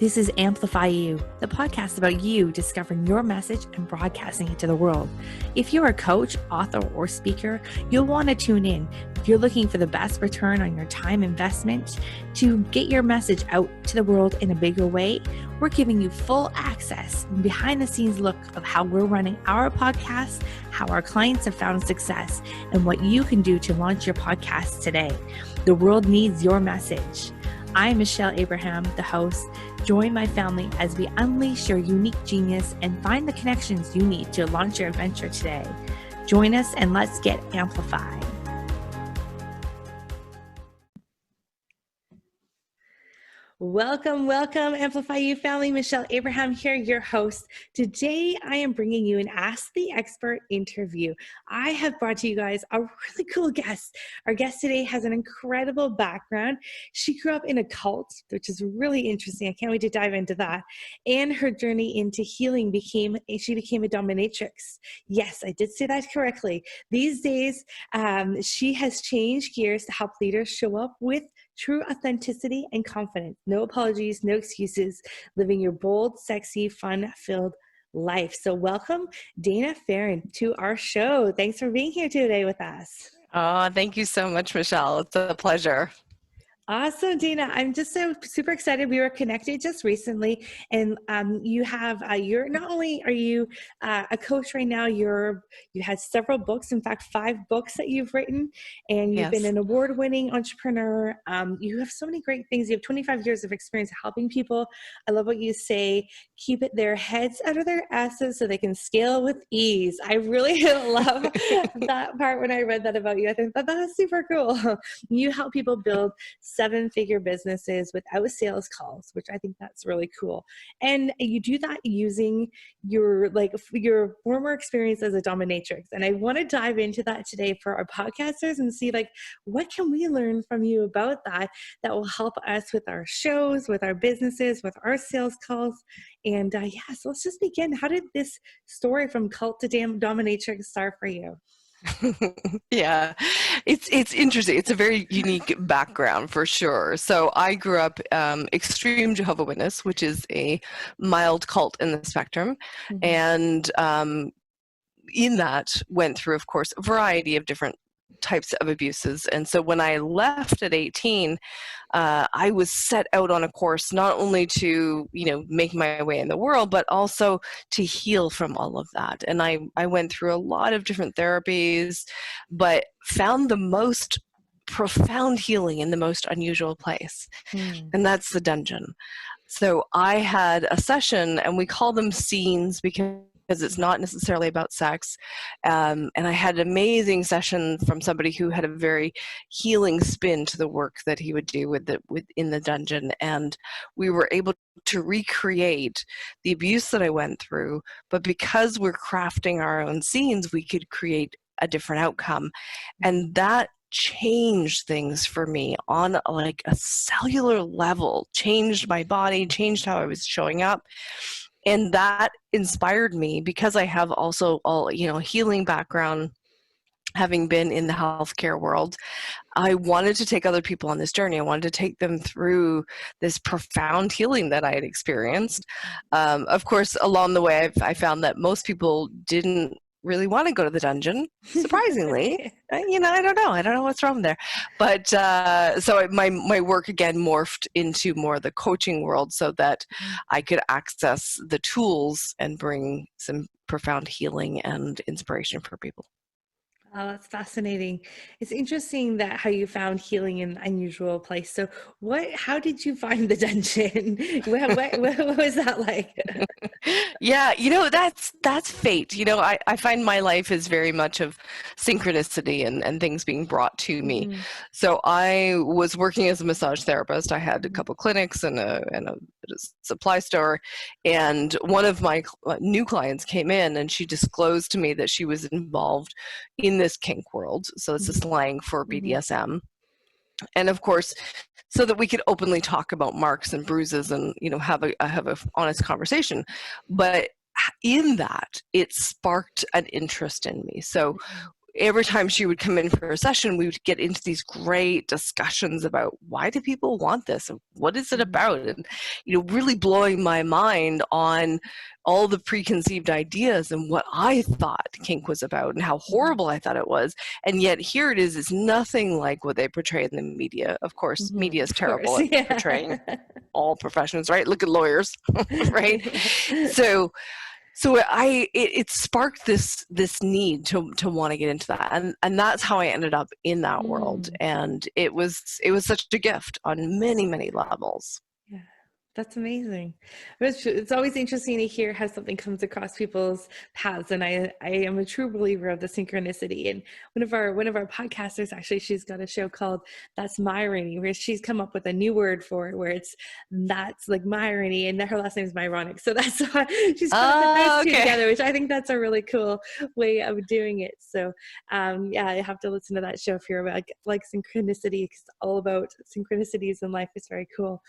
This is Amplify You, the podcast about you discovering your message and broadcasting it to the world. If you're a coach, author, or speaker, you'll want to tune in. If you're looking for the best return on your time investment to get your message out to the world in a bigger way, we're giving you full access and behind the scenes look of how we're running our podcast, how our clients have found success, and what you can do to launch your podcast today. The world needs your message. I'm Michelle Abraham, the host. Join my family as we unleash your unique genius and find the connections you need to launch your adventure today. Join us and let's get amplified. Welcome, Amplify You family. Michelle Abraham here, your host. Today, I am bringing you an Ask the Expert interview. I have brought to you guys a really cool guest. Our guest today has an incredible background. She grew up in a cult, which is really interesting. I can't wait to dive into that. And her journey into healing she became a dominatrix. Yes, I did say that correctly. These days, she has changed gears to help leaders show up with true authenticity and confidence. No apologies, no excuses, living your bold, sexy, fun-filled life. So welcome, Dana Pharant, to our show. Thanks for being here today with us. Oh, thank you so much, Michelle. It's a pleasure. Awesome, Dana. I'm just so super excited. We were connected just recently, and you have you're not only are you a coach right now, you had several books. In fact, 5 books that you've written, and you've been an award-winning entrepreneur. You have so many great things. You have 25 years of experience helping people. I love what you say. Keep their heads out of their asses so they can scale with ease. I really love that part when I read that about you. I think that was super cool. You help people build 7-figure businesses without sales calls, which I think that's really cool. And you do that using your former experience as a dominatrix. And I want to dive into that today for our podcasters and see what can we learn from you about that will help us with our shows, with our businesses, with our sales calls. And so let's just begin. How did this story from cult to dominatrix start for you? Yeah, it's interesting. It's a very unique background for sure. So I grew up extreme Jehovah Witness, which is a mild cult in the spectrum. Mm-hmm. And in that went through, of course, a variety of different types of abuses. And so when I left at 18, I was set out on a course not only to, make my way in the world, but also to heal from all of that. And I went through a lot of different therapies, but found the most profound healing in the most unusual place. And that's the dungeon. So I had a session, and we call them scenes because it's not necessarily about sex. And I had an amazing session from somebody who had a very healing spin to the work that he would do within the dungeon. And we were able to recreate the abuse that I went through. But because we're crafting our own scenes, we could create a different outcome. And that changed things for me on a cellular level, changed my body, changed how I was showing up. And that inspired me because I have also healing background, having been in the healthcare world. I wanted to take other people on this journey. I wanted to take them through this profound healing that I had experienced. Of course, along the way, I found that most people didn't really want to go to the dungeon, surprisingly. I don't know what's wrong there. But so my work again morphed into more the coaching world so that I could access the tools and bring some profound healing and inspiration for people. Oh, that's fascinating. It's interesting that how you found healing in an unusual place. So how did you find the dungeon? What was that like? Yeah, that's fate. I find my life is very much of synchronicity and things being brought to me. Mm-hmm. So I was working as a massage therapist. I had a couple clinics and a supply store. And one of my new clients came in and she disclosed to me that she was involved in this kink world. So it's a slang for BDSM. And of course, so that we could openly talk about marks and bruises and, have a honest conversation. But in that, it sparked an interest in me. So every time she would come in for a session, we would get into these great discussions about why do people want this and what is it about, and really blowing my mind on all the preconceived ideas and what I thought kink was about and how horrible I thought it was. And yet here it is, it's nothing like what they portray in the media. Of course, media is terrible at portraying all professions, right? Look at lawyers, right? So it sparked this need to want to get into that, and that's how I ended up in that world. And it was such a gift on many levels. Yeah, that's amazing. It's always interesting to hear how something comes across people's paths, and I am a true believer of the synchronicity. And one of our podcasters, actually, she's got a show called That's Myrony, where she's come up with a new word for it, where that's like Myrony, and her last name is Myronic. So that's why she's put those two together, which I think that's a really cool way of doing it. So yeah, I have to listen to that show if you're like synchronicity, because all about synchronicities in life is very cool.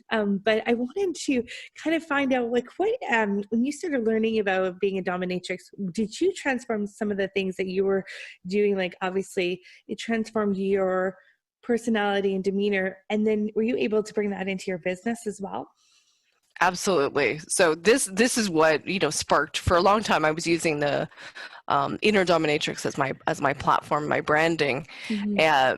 But I wanted to kind of find out, like, what when you started learning about being a dominatrix, did you transform some of the things that you were doing? Like, obviously it transformed your personality and demeanor, and then were you able to bring that into your business as well? Absolutely. So this is what sparked. For a long time I was using the Inner Dominatrix as my platform, my branding,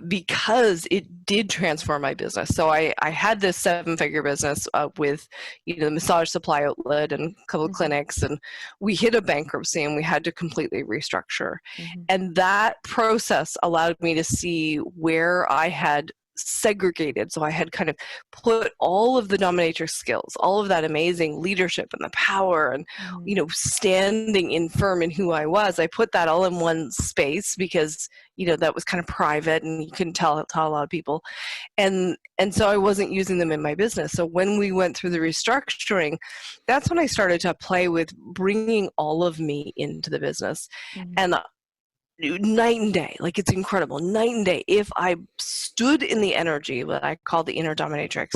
because it did transform my business. So I had this 7-figure business with the massage supply outlet and a couple of clinics, and we hit a bankruptcy and we had to completely restructure. And that process allowed me to see where I had segregated. So I had kind of put all of the dominatrix skills, all of that amazing leadership and the power and standing in firm in who I was. I put that all in one space because that was kind of private and you couldn't tell a lot of people, and so I wasn't using them in my business. So when we went through the restructuring, that's when I started to play with bringing all of me into the business. And night and day, like, it's incredible, night and day. If I stood in the energy, what I call the Inner Dominatrix,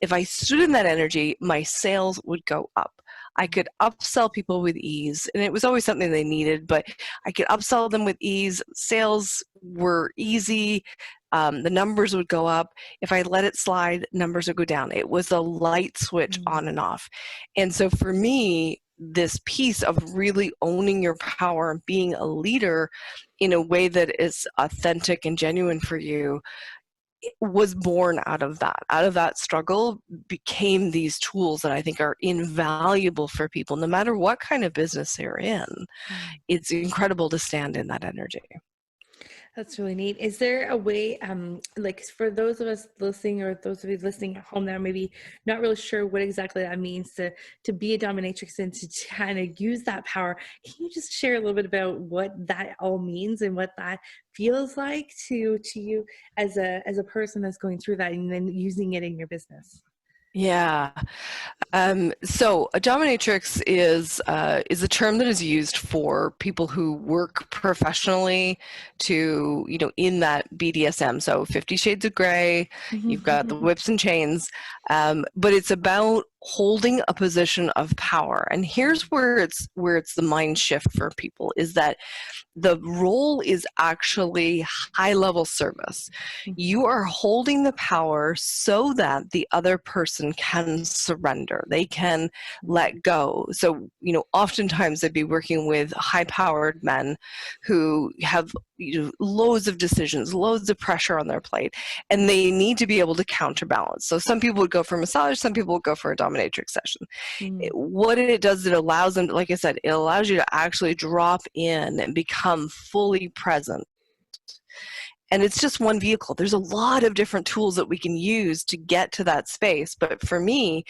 if I stood in that energy, my sales would go up. I could upsell people with ease, and it was always something they needed, but I could upsell them with ease. Sales were easy. The numbers would go up. If I let it slide, numbers would go down. It was a light switch on and off. And so for me, this piece of really owning your power and being a leader in a way that is authentic and genuine for you was born out of that struggle, became these tools that I think are invaluable for people, no matter what kind of business they're in. It's incredible to stand in that energy. That's really neat. Is there a way, like, for those of us listening, or those of you listening at home that are maybe not really sure what exactly that means to be a dominatrix and to kind of use that power, can you just share a little bit about what that all means and what that feels like to you as a person that's going through that and then using it in your business? Yeah. So a dominatrix is a term that is used for people who work professionally to, in that BDSM. So 50 Shades of Grey, you've got the whips and chains, but it's about holding a position of power. And here's where it's the mind shift for people, is that the role is actually high-level service. You are holding the power so that the other person can surrender. They can let go. So, oftentimes they'd be working with high-powered men who have loads of decisions, loads of pressure on their plate, and they need to be able to counterbalance. So some people would go for massage, some people would go for a dominatrix session. What it does, it allows them, like I said, it allows you to actually drop in and become fully present. And it's just one vehicle. There's a lot of different tools that we can use to get to that space. But for me,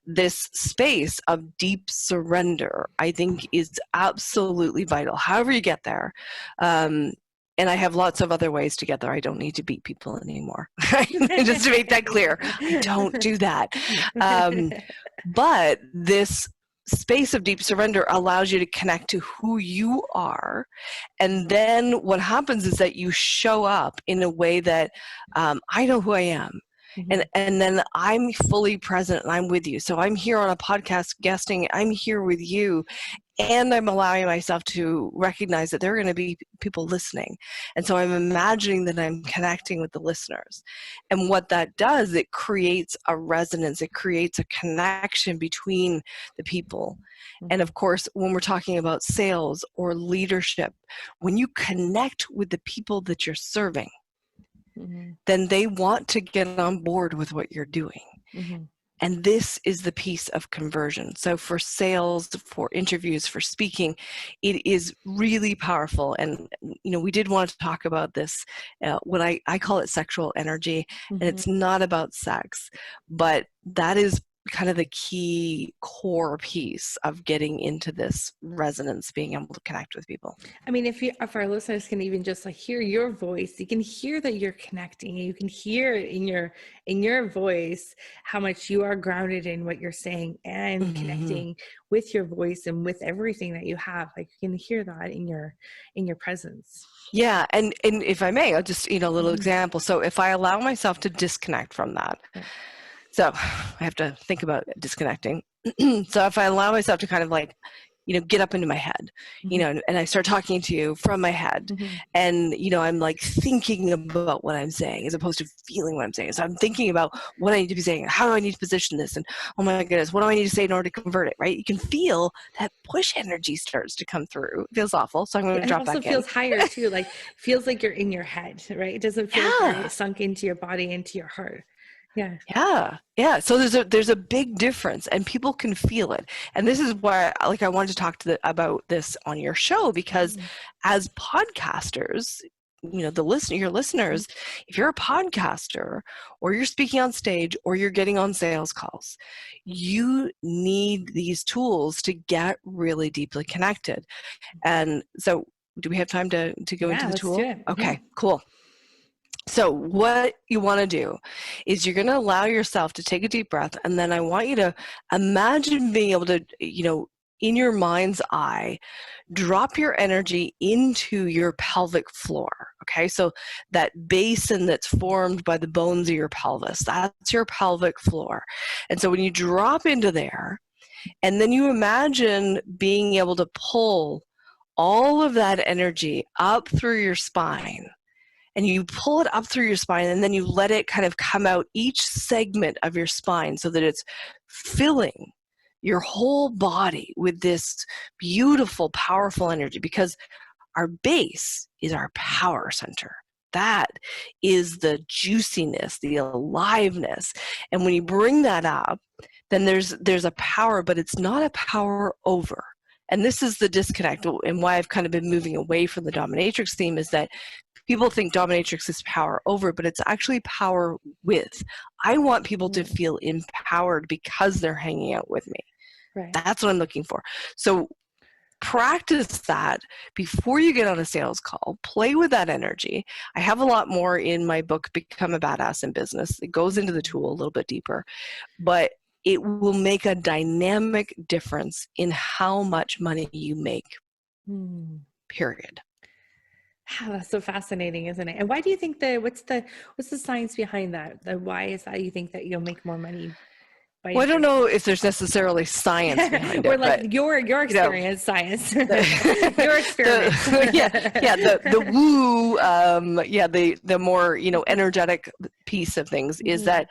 this space of deep surrender, I think, is absolutely vital. However you get there. And I have lots of other ways to get there. I don't need to beat people anymore. Just to make that clear, I don't do that. But this space of deep surrender allows you to connect to who you are. And then what happens is that you show up in a way that I know who I am. And then I'm fully present and I'm with you. So I'm here on a podcast guesting. I'm here with you. and I'm allowing myself to recognize that there are going to be people listening. And so I'm imagining that I'm connecting with the listeners. And what that does, it creates a resonance, it creates a connection between the people. And of course, when we're talking about sales or leadership, when you connect with the people that you're serving, then they want to get on board with what you're doing. And this is the piece of conversion. So for sales, for interviews, for speaking, it is really powerful. And, you know, we did want to talk about this, what I call it sexual energy, and it's not about sex, but that is kind of the key core piece of getting into this resonance, being able to connect with people. I mean, if our listeners can even just like hear your voice, you can hear that you're connecting. You can hear in your voice how much you are grounded in what you're saying and connecting with your voice and with everything that you have. Like you can hear that in your presence. Yeah, and if I may, I'll just, you know, a little example. So if I allow myself to disconnect from that, so I have to think about disconnecting. So if I allow myself to kind of like, you know, get up into my head, you know, and I start talking to you from my head, and, you know, I'm like thinking about what I'm saying as opposed to feeling what I'm saying. So I'm thinking about what I need to be saying, how do I need to position this, and oh my goodness, what do I need to say in order to convert it, right? You can feel that push energy starts to come through. It feels awful, so I'm going to drop back in. And it also feels higher too, like feels like you're in your head, right? It doesn't feel like you're sunk into your body, into your heart. Yeah. So there's a big difference, and people can feel it. And this is why, like, I wanted to talk about this on your show, because as podcasters, you know, your listeners, if you're a podcaster or you're speaking on stage or you're getting on sales calls, you need these tools to get really deeply connected. And so, do we have time to go into the tool? Let's do it. Okay, cool. So what you want to do is you're going to allow yourself to take a deep breath, and then I want you to imagine being able to, you know, in your mind's eye, drop your energy into your pelvic floor. Okay, so that basin that's formed by the bones of your pelvis, that's your pelvic floor. And so when you drop into there, and then you imagine being able to pull all of that energy up through your spine, and you pull it up through your spine, and then you let it kind of come out each segment of your spine so that it's filling your whole body with this beautiful, powerful energy, because our base is our power center. That is the juiciness, the aliveness. And when you bring that up, then there's a power, but it's not a power over. And this is the disconnect, and why I've kind of been moving away from the dominatrix theme, is that people think dominatrix is power over, but it's actually power with. I want people to feel empowered because they're hanging out with me. Right. That's what I'm looking for. So practice that before you get on a sales call. Play with that energy. I have a lot more in my book, Become a Badass in Business. It goes into the tool a little bit deeper, but it will make a dynamic difference in how much money you make, period. Wow, that's so fascinating, isn't it? And why do you think what's the science behind that? Why is that you think that you'll make more money? Well, I don't know if there's necessarily science behind or it, like but your experience, science, your experience. The woo, the more, you know, energetic piece of things is that,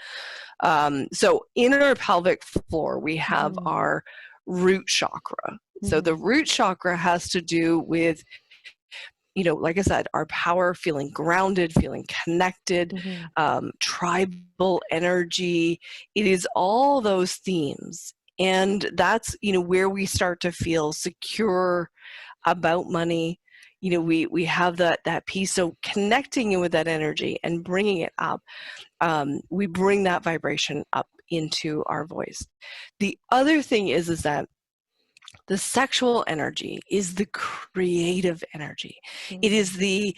so in our pelvic floor, we have our root chakra. So the root chakra has to do with, you know, like I said, our power, feeling grounded, feeling connected, tribal energy. It is all those themes. And that's, you know, where we start to feel secure about money. You know, we have that piece. So connecting with that energy and bringing it up, we bring that vibration up into our voice. The other thing is that the sexual energy is the creative energy. It is the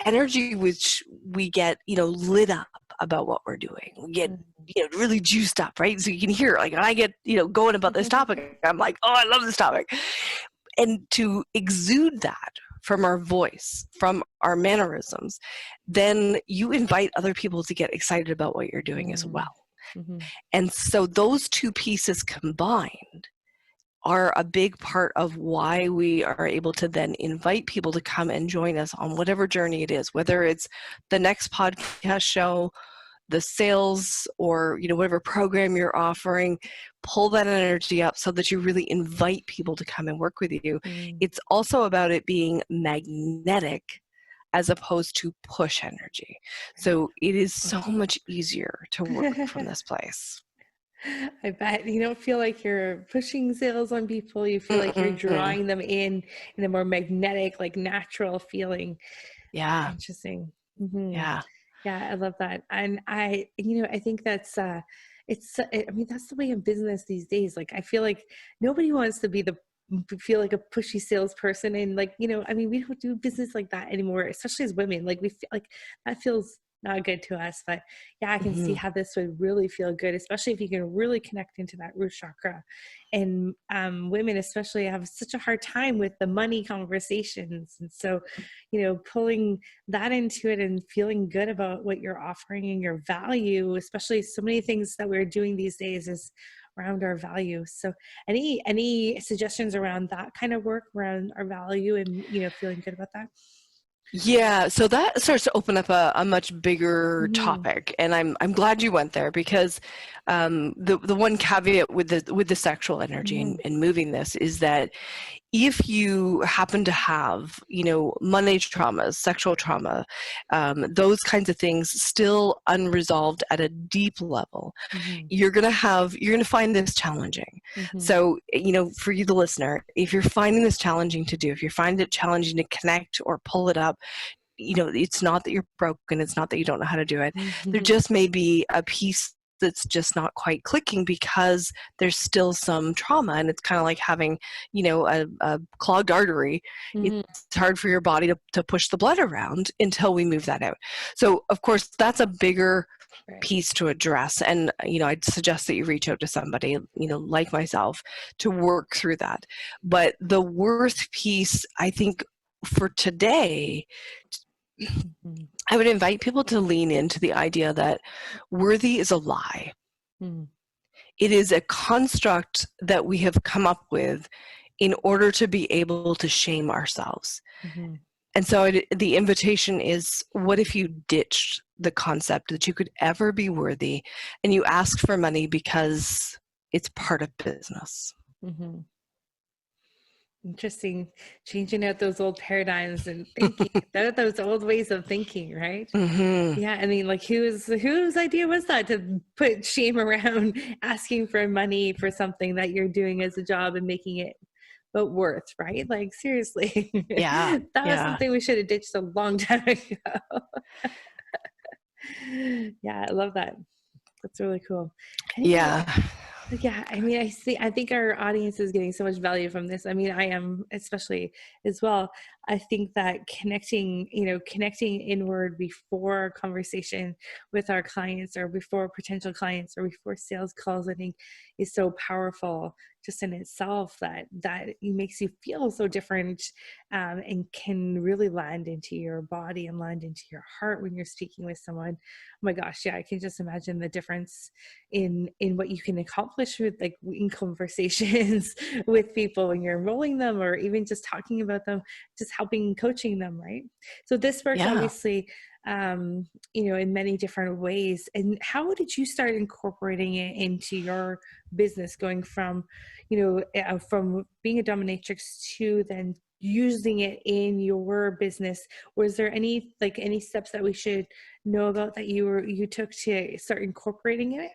energy which we get, you know, lit up about what we're doing. We get, you know, really juiced up, right? So you can hear, like, when I get, you know, going about this topic, I'm like, oh, I love this topic. And to exude that from our voice, from our mannerisms, then you invite other people to get excited about what you're doing as well. And so those two pieces combined are a big part of why we are able to then invite people to come and join us on whatever journey it is, whether it's the next podcast show, the sales, or whatever program you're offering. Pull that energy up so that you really invite people to come and work with you. It's also about it being magnetic as opposed to push energy. So it is so much easier to work from this place. I bet you don't feel like you're pushing sales on people. You feel like you're drawing them in a more magnetic, like natural feeling. Yeah. Interesting. Yeah. Yeah, I love that. And I think that's, I mean, that's the way in business these days. Like, I feel like nobody wants to feel like a pushy salesperson. And like, I mean, we don't do business like that anymore, especially as women. Like, we feel like that feels not good to us. But yeah, I can see how this would really feel good, especially if you can really connect into that root chakra. And women especially have such a hard time with the money conversations. And so, pulling that into it and feeling good about what you're offering and your value, especially so many things that we're doing these days is around our value. So any suggestions around that kind of work around our value and, feeling good about that? Yeah, so that starts to open up a much bigger topic, and I'm glad you went there, because the one caveat with the sexual energy and moving this is that if you happen to have money traumas, sexual trauma, those kinds of things still unresolved at a deep level, you're gonna find this challenging. So for you, the listener, if you're finding this challenging to do, if you find it challenging to connect or pull it up, it's not that you're broken, it's not that you don't know how to do it. There just may be a piece that's just not quite clicking because there's still some trauma, and it's kind of like having a clogged artery. It's hard for your body to push the blood around until we move that out. So of course that's a bigger piece to address, and I'd suggest that you reach out to somebody like myself to work through that. But the worth piece, I think, for today, I would invite people to lean into the idea that worthy is a lie. It is a construct that we have come up with in order to be able to shame ourselves. And so the invitation is, what if you ditched the concept that you could ever be worthy and you asked for money because it's part of business? Interesting. Changing out those old paradigms and thinking, those old ways of thinking, right? Yeah, I mean, like, whose idea was that to put shame around asking for money for something that you're doing as a job and making it but worth, right? Like, seriously. Yeah. That was something we should have ditched a long time ago. Yeah, I love that. That's really cool. Yeah. Yeah, I mean, I think our audience is getting so much value from this. I mean, I am especially as well. I think that connecting inward before conversation with our clients or before potential clients or before sales calls, I think is so powerful just in itself, that it makes you feel so different, and can really land into your body and land into your heart when you're speaking with someone. Oh my gosh, yeah, I can just imagine the difference in what you can accomplish with, like, in conversations with people when you're enrolling them or even just talking about them, just helping coaching them, right? So this works obviously in many different ways. And how did you start incorporating it into your business, going from from being a dominatrix to then using it in your business? Was there any steps that we should know about that you took to start incorporating it?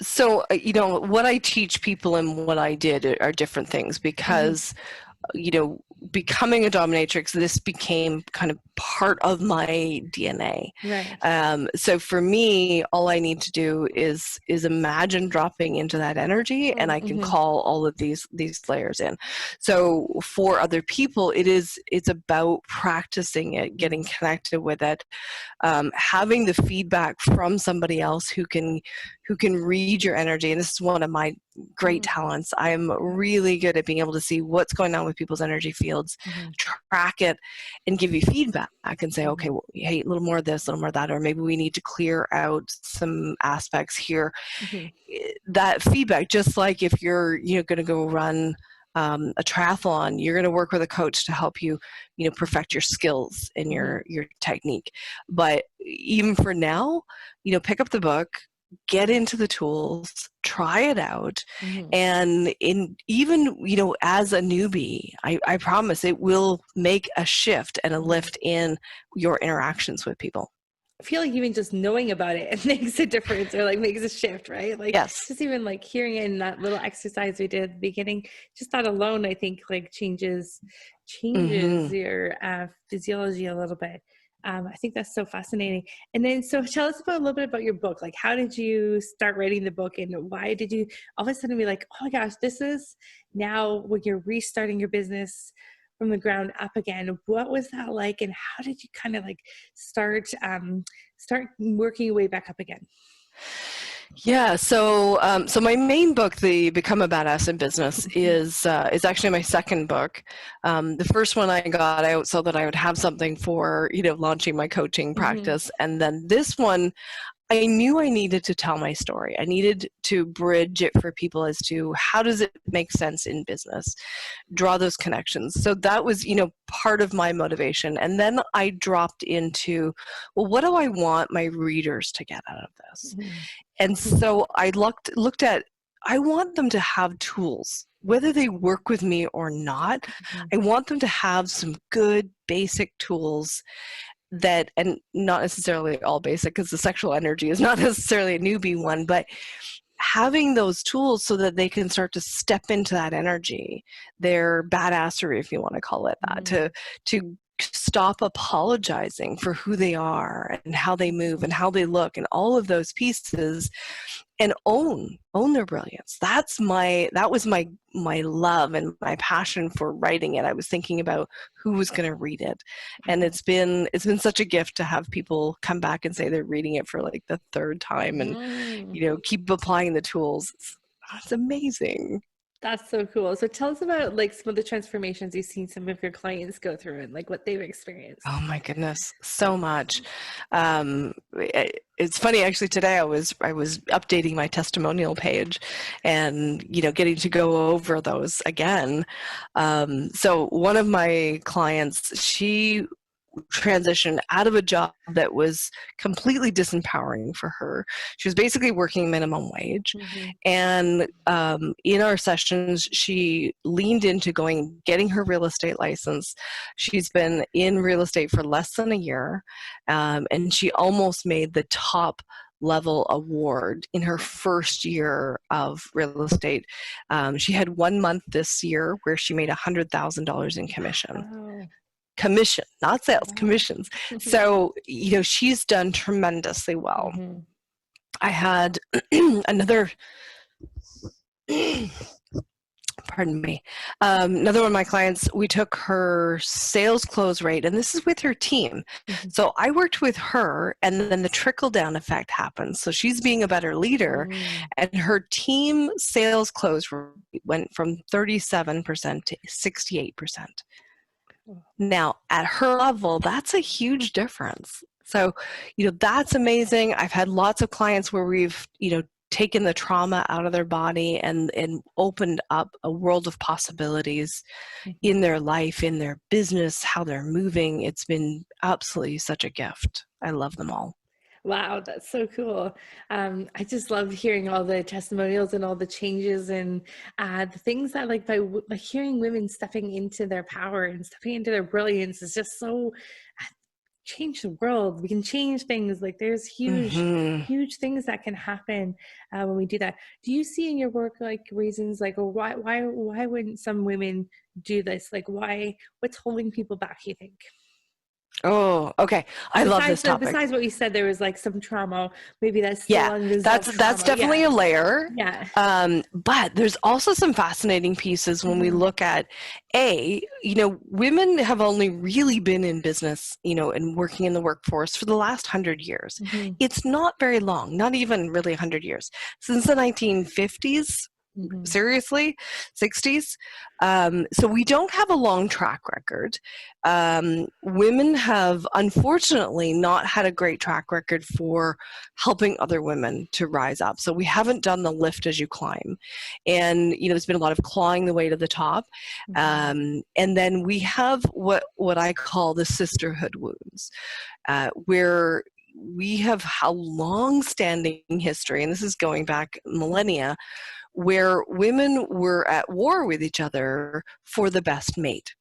So, what I teach people and what I did are different things, because, becoming a dominatrix, this became kind of part of my DNA. Right. So for me, all I need to do is imagine dropping into that energy, and I can call all of these layers in. So for other people, it's about practicing it, getting connected with it, having the feedback from somebody else who can read your energy. And this is one of my great talents. I'm really good at being able to see what's going on with people's energy fields, track it, and give you feedback. and say, okay, well, hey, a little more of this, a little more of that, or maybe we need to clear out some aspects here. That feedback, just like if you're, going to go run a triathlon, you're going to work with a coach to help you, perfect your skills and your technique. But even for now, pick up the book, get into the tools, try it out. And even, as a newbie, I promise it will make a shift and a lift in your interactions with people. I feel like even just knowing about it makes a difference, or like makes a shift, right? Like, yes. Just even like hearing it in that little exercise we did at the beginning, just that alone, I think like changes your physiology a little bit. I think that's so fascinating. And then, so tell us a little bit about your book. Like, how did you start writing the book, and why did you all of a sudden be like, oh my gosh, this is now when you're restarting your business from the ground up again? What was that like, and how did you kind of like start working your way back up again? Yeah, so my main book, the Become a Badass in Business, is actually my second book. The first one I got out so that I would have something for launching my coaching practice, and then this one, I knew I needed to tell my story. I needed to bridge it for people as to how does it make sense in business, draw those connections. So that was, part of my motivation. And then I dropped into, well, what do I want my readers to get out of this? And so I looked at, I want them to have tools, whether they work with me or not. I want them to have some good basic tools that, and not necessarily all basic, because the sexual energy is not necessarily a newbie one, but having those tools so that they can start to step into that energy, their badassery, if you want to call it that, to stop apologizing for who they are and how they move and how they look and all of those pieces, and own their brilliance. That was my love and my passion for writing it. I was thinking about who was going to read it, and it's been such a gift to have people come back and say they're reading it for like the third time, and keep applying the tools. It's amazing. That's so cool. So tell us about like some of the transformations you've seen some of your clients go through and like what they've experienced. Oh my goodness, so much. It's funny, actually, today I was updating my testimonial page and, getting to go over those again. So one of my clients, she transitioned out of a job that was completely disempowering for her. She was basically working minimum wage. And in our sessions, she leaned into getting her real estate license. She's been in real estate for less than a year, and she almost made the top level award in her first year of real estate. She had 1 month this year where she made $100,000 in commission. Wow. Commission, not sales, commissions. So, she's done tremendously well. I had another, pardon me, another one of my clients, we took her sales close rate, and this is with her team. So I worked with her, and then the trickle-down effect happens. So she's being a better leader, and her team sales close rate went from 37% to 68%. Now, at her level, that's a huge difference. So, that's amazing. I've had lots of clients where we've, taken the trauma out of their body and opened up a world of possibilities in their life, in their business, how they're moving. It's been absolutely such a gift. I love them all. Wow, that's so cool. I just love hearing all the testimonials and all the changes and the things that like by hearing women stepping into their power and stepping into their brilliance is just so change the world. We can change things. Like there's huge things that can happen when we do that. Do you see in your work like reasons like, well, why wouldn't some women do this? Like what's holding people back, you think? Oh, okay. I love this topic. Besides what you said, there was like some trauma. Maybe that's still unresolved trauma. That's definitely a layer. Yeah. But there's also some fascinating pieces when we look at women have only really been in business, and working in the workforce for the last 100 years. It's not very long, not even really 100 years. Since the 1950s, seriously, 60s. So we don't have a long track record. Women have unfortunately not had a great track record for helping other women to rise up. So we haven't done the lift as you climb. And, there's been a lot of clawing the way to the top. And then we have what I call the sisterhood wounds, where we have a long-standing history, and this is going back millennia, where women were at war with each other for the best mate,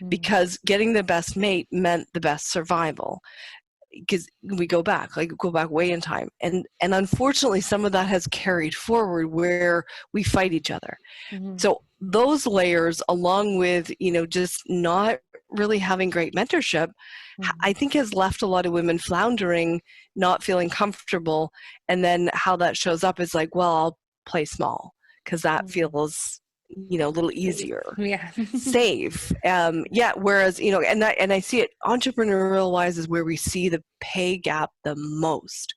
because getting the best mate meant the best survival. Because we go back way in time, and unfortunately some of that has carried forward where we fight each other. So those layers, along with just not really having great mentorship, I think has left a lot of women floundering, not feeling comfortable, and then how that shows up is like, well, I'll play small because that feels a little easier, safe. Whereas and I see it entrepreneurial wise is where we see the pay gap the most.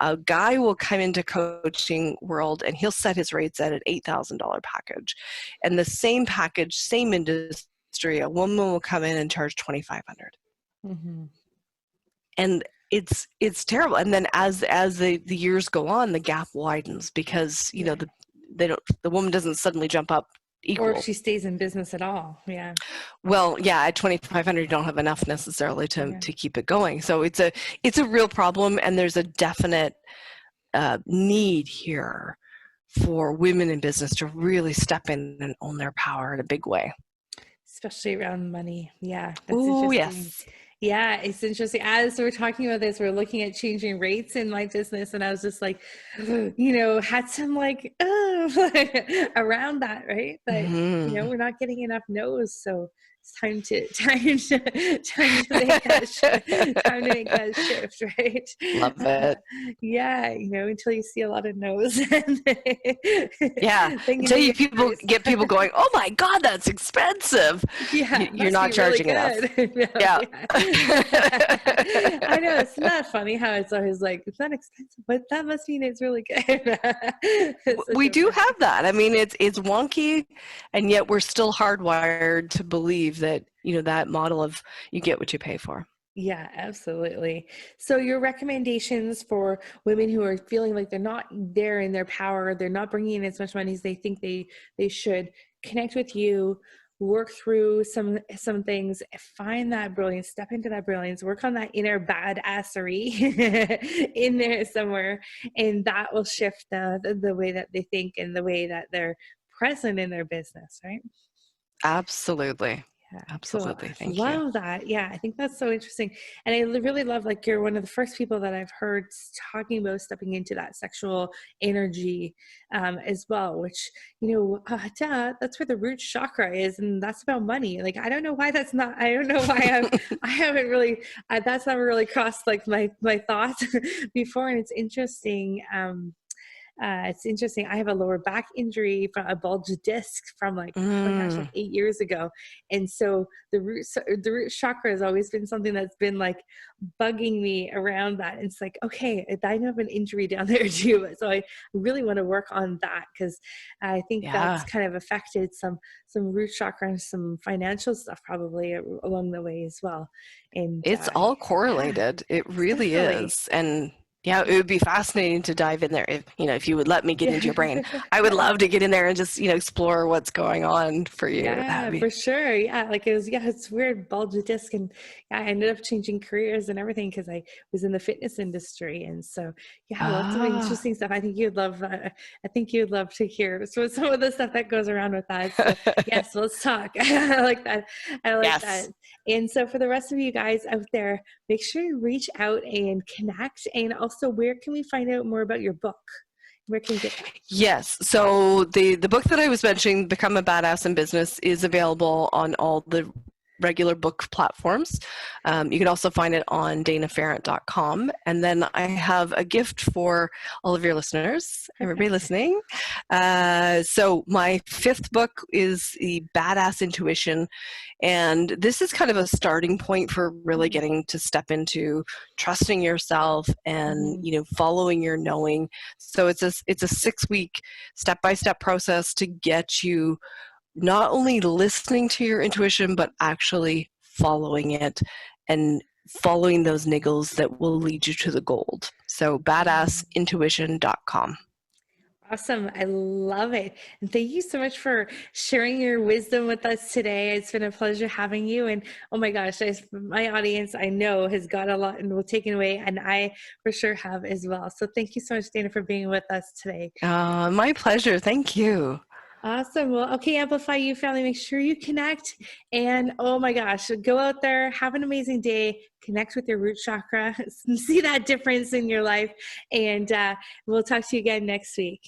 A guy will come into coaching world and he'll set his rates at an $8,000 package, and the same package, same industry, a woman will come in and charge $2,500. And it's terrible. And then as the years go on, the gap widens because the woman doesn't suddenly jump up equal. Or if she stays in business at all. Well, at $2,500 you don't have enough necessarily to keep it going. So it's a real problem, and there's a definite need here for women in business to really step in and own their power in a big way. Especially around money. That's interesting. Yes. Yeah, it's interesting. As we're talking about this, we're looking at changing rates in my business, and I was just like, had some around that, right? But we're not getting enough no's, so it's time to make that shift. Time to make that shift, right? Love it. Until you see a lot of no's. Until you get people going, oh my God, that's expensive. You're not charging enough. I know, it's not funny how it's always like, it's not expensive, but that must mean it's really good. We do have that. I mean, it's wonky, and yet we're still hardwired to believe that that model of you get what you pay for. Yeah, absolutely. So your recommendations for women who are feeling like they're not there in their power, they're not bringing in as much money as they think they should, connect with you, work through some things, find that brilliance, step into that brilliance, work on that inner badassery in there somewhere, and that will shift the way that they think and the way that they're present in their business, right? Absolutely. Absolutely. Cool. Thank you. Love that. Yeah, I think that's so interesting. And I really love, you're one of the first people that I've heard talking about stepping into that sexual energy as well, which, that's where the root chakra is. And that's about money. I don't know why I don't know why I haven't really, that's never really crossed my thoughts before. And it's interesting. It's interesting. I have a lower back injury from a bulged disc from 8 years ago. And so the root chakra has always been something that's been bugging me around that. And it's okay, I have an injury down there too. So I really want to work on that, because I think that's kind of affected some root chakra and some financial stuff probably along the way as well. And it's all correlated. It really is. And it would be fascinating to dive in there if you would let me get into your brain. I would love to get in there and just explore what's going on for you. For sure. It's weird, bulged disc, and I ended up changing careers and everything because I was in the fitness industry, and so lots of interesting stuff. I think you'd love. To hear some of the stuff that goes around with that. So, yes, let's talk. I like that. That. And so for the rest of you guys out there, make sure you reach out and connect. And also, where can we find out more about your book? Where can we get that? Yes. So the book that I was mentioning, Become a Badass in Business, is available on all the regular book platforms. You can also find it on danapharant.com. And then I have a gift for all of your listeners, everybody listening. So my 5th book is the Badass Intuition. And this is kind of a starting point for really getting to step into trusting yourself and, following your knowing. So it's a 6-week step-by-step process to get you not only listening to your intuition, but actually following it and following those niggles that will lead you to the gold. So badassintuition.com. Awesome. I love it. And thank you so much for sharing your wisdom with us today. It's been a pleasure having you. And oh my gosh, my audience, I know, has got a lot and will take it away. And I for sure have as well. So thank you so much, Dana, for being with us today. My pleasure. Thank you. Awesome. Well, okay, Amplify You family, make sure you connect. And oh my gosh, go out there, have an amazing day, connect with your root chakra, see that difference in your life. And we'll talk to you again next week.